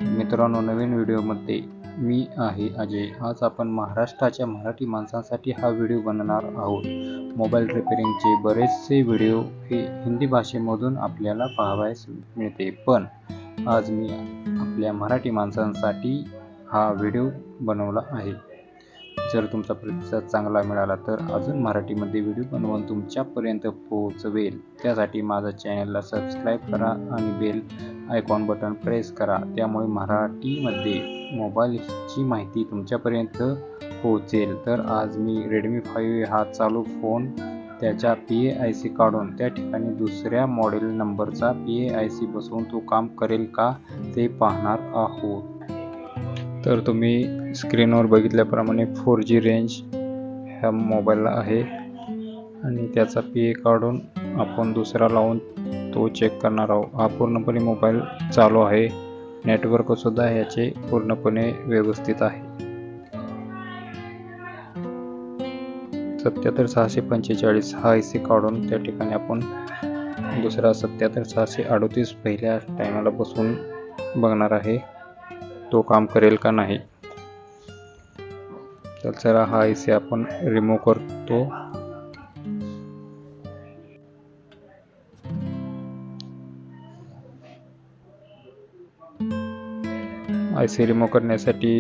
मित्रांनो, नवीन व्हिडिओमध्ये मी आहे अजय. आज आपण महाराष्ट्राच्या मराठी माणसांसाठी हा व्हिडिओ बनवणार आहोत. मोबाईल रिपेअरिंगचे बरेचसे व्हिडिओ हे हिंदी भाषेमधून आपल्याला पाहावयास मिळते, पण आज मी आपल्या मराठी माणसांसाठी हा व्हिडिओ बनवला आहे. जर तुमचा प्रतिसाद चांगला मिळाला तर अजून मराठीमध्ये व्हिडिओ बनवून तुमच्यापर्यंत पोहोचवेल. त्यासाठी माझ्या चॅनलला सबस्क्राईब करा आणि बेल आयकॉन बटन प्रेस करा. त्यामुळे मराठीमध्ये मोबाईलची माहिती तुमच्यापर्यंत पोहोचेल. तर आज मी रेडमी 5 हा चालू फोन त्याच्या PAIC काढून त्या ठिकाणी दुसऱ्या मॉडेल नंबरचा PAIC बसवून तो काम करेल का ते पाहणार आहोत. तर तुम्ही स्क्रीनवर बघितल्याप्रमाणे 4G रेंज ह्या मोबाईलला आहे आणि त्याचा PA काढून आपण दुसरा लावून तो चेक करणार आहोत. हा पूर्णपणे मोबाईल चालू आहे. नेटवर्क सुद्धा याचे पूर्णपणे व्यवस्थित आहे. 77645 हा IC काढून त्या ठिकाणी आपण दुसरा 77638 पहिल्या टायमाला बसून बघणार आहे, तो काम करेल का नाही. तर चला हा IC आपण रिमूव्ह करतो. IC रिमूव्ह करण्यासाठी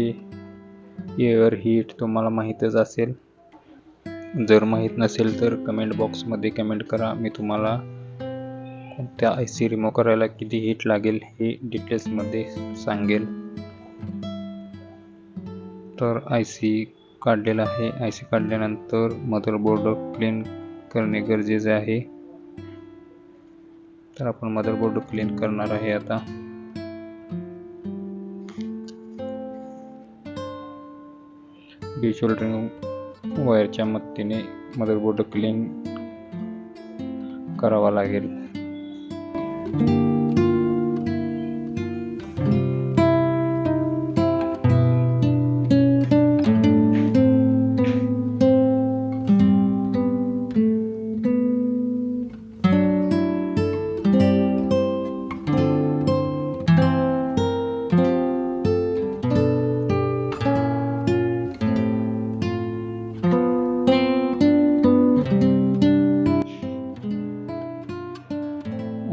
एअर हीट तुम्हाला माहीतच असेल. जर माहीत नसेल तर कमेंट बॉक्समध्ये कमेंट करा. मी तुम्हाला कोणत्या IC रिमूव्ह करायला किती हीट लागेल हे डिटेल्समध्ये सांगेल. तर IC काढलेला आहे. IC काढल्यानंतर मदरबोर्ड क्लीन करणे गरजेचे आहे. तर आपण मदरबोर्ड क्लीन करणार आहे आता. डिशोल्डरिंग वायरच्या मदतीने मदरबोर्ड क्लीन करावा लागेल.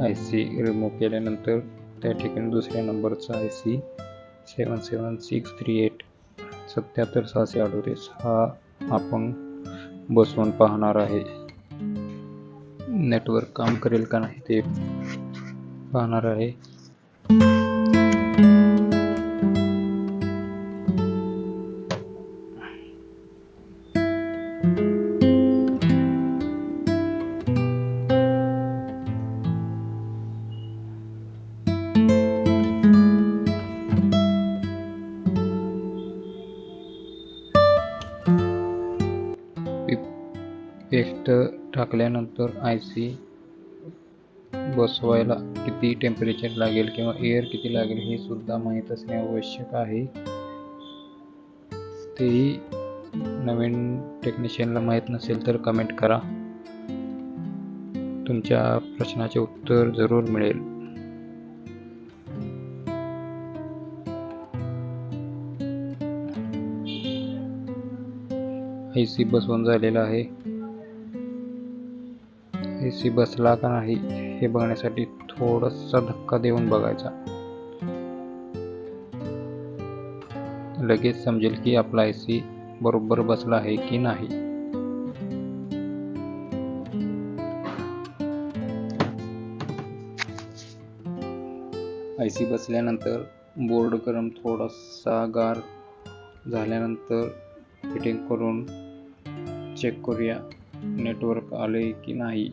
IC रिमूव्ह केल्यानंतर त्या ठिकाणी दुसऱ्या नंबरचा IC 77638 77638 हा आपण बसवून पाहणार आहे. नेटवर्क काम करेल का नाही ते पाहणार आहे. पेस्ट टाकल्यानंतर IC बसवायला किती टेम्परेचर लागेल किंवा एअर किती लागेल हे सुद्धा माहीत असणे आवश्यक आहे. तेही नवीन टेक्निशियनला माहीत नसेल तर कमेंट करा. तुमच्या प्रश्नाचे उत्तर जरूर मिळेल. IC बसवून झालेला आहे. IC बसला का नाही हे बघण्यासाठी थोडासा धक्का देऊन बघायचा. लगेच समजेल की आपला IC बरोबर बसला आहे की नाही. IC बसल्यानंतर बोर्ड गरम थोडासा गार झाल्यानंतर फिटिंग करून चेक करूया नेटवर्क आले की नाही.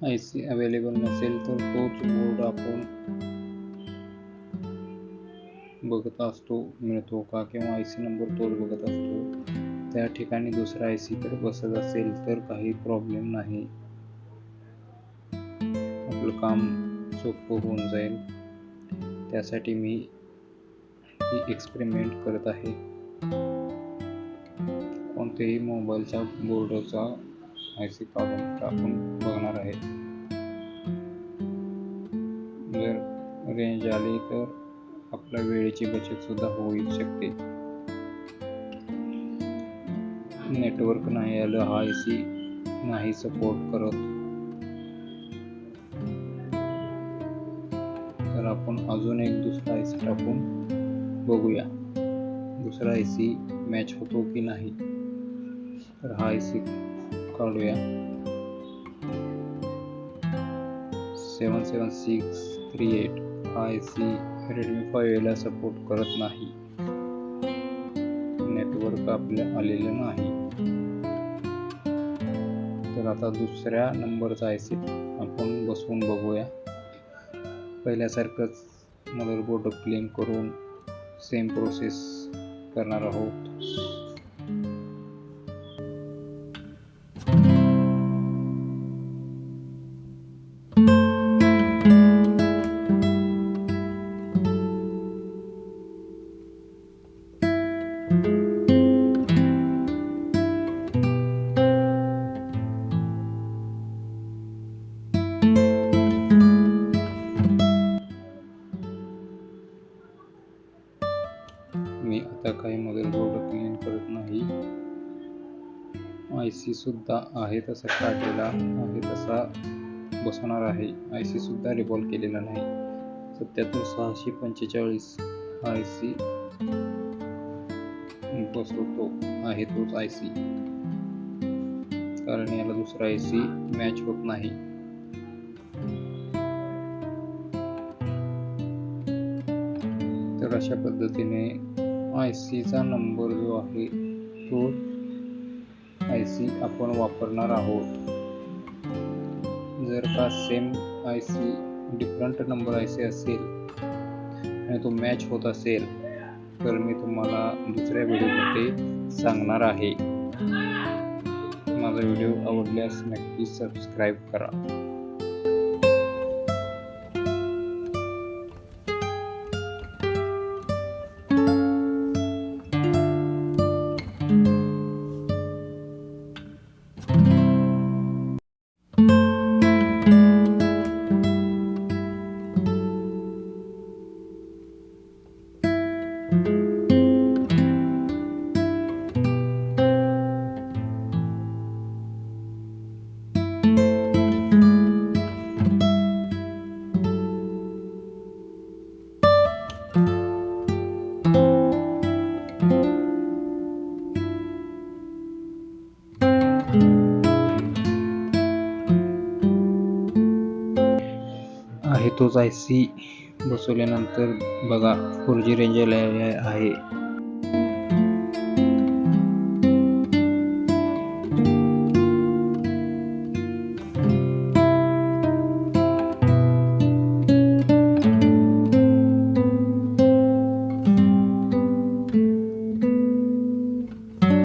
IC अवेलेबल नसेल तर तोच बोर्ड आपण बघत असतो मिळतो का, किंवा IC नंबर तोच बघत असतो. त्या ठिकाणी दुसरा IC तर बसत असेल तर काही प्रॉब्लेम नाही, आपलं काम सोपं होऊन जाईल. त्यासाठी मी ही एक्सपेरिमेंट करत आहे. कोणत्याही मोबाईलच्या बोर्डचा IC काढून टाकून बघणार आहे. जर रेंज आली तर आपल्या वेळेची बचत सुद्धा होऊ शकते. नेटवर्क नाही आलं, हा IC नाही सपोर्ट करत, तर आपण अजून एक दुसरा IC टाकून बघूया. दुसरा IC मॅच होतो की नाही. तर हा IC काढूया. 77638 हा IC रेडमी 5 ला सपोर्ट करत नाही, नेटवर्क आपल्या आलेलं नाही. तर आता दुसऱ्या नंबरचा IC आपण बसवून बघूया. पहिल्यासारखंच मदरबोर्ड क्लीन करून सेम प्रोसेस करणार आहोत. मी आता काही मदरबोर्ड क्लीन करत नाही. IC सुद्धा आहे तसा काढलेला आहे तसा बसवणार आहे. IC सुद्धा रिवॉल्व केलेला नाही. 77645 हा IC बसवतो आहे तोच IC, कारण याला दुसरा IC मॅच होत नाही. तर अशा पद्धतीने IC चा नंबर जो आहे तो IC आपण वापरणार आहोत. जर का same IC different number IC असेल आणि तो मॅच होत असेल तर मी तुम्हाला दुसऱ्या व्हिडिओमध्ये सांगणार आहे. माझा व्हिडिओ आवडल्यास नक्की सबस्क्राईब करा. आहे तोच IC बसवल्यानंतर बघा 4G रेंज आहे.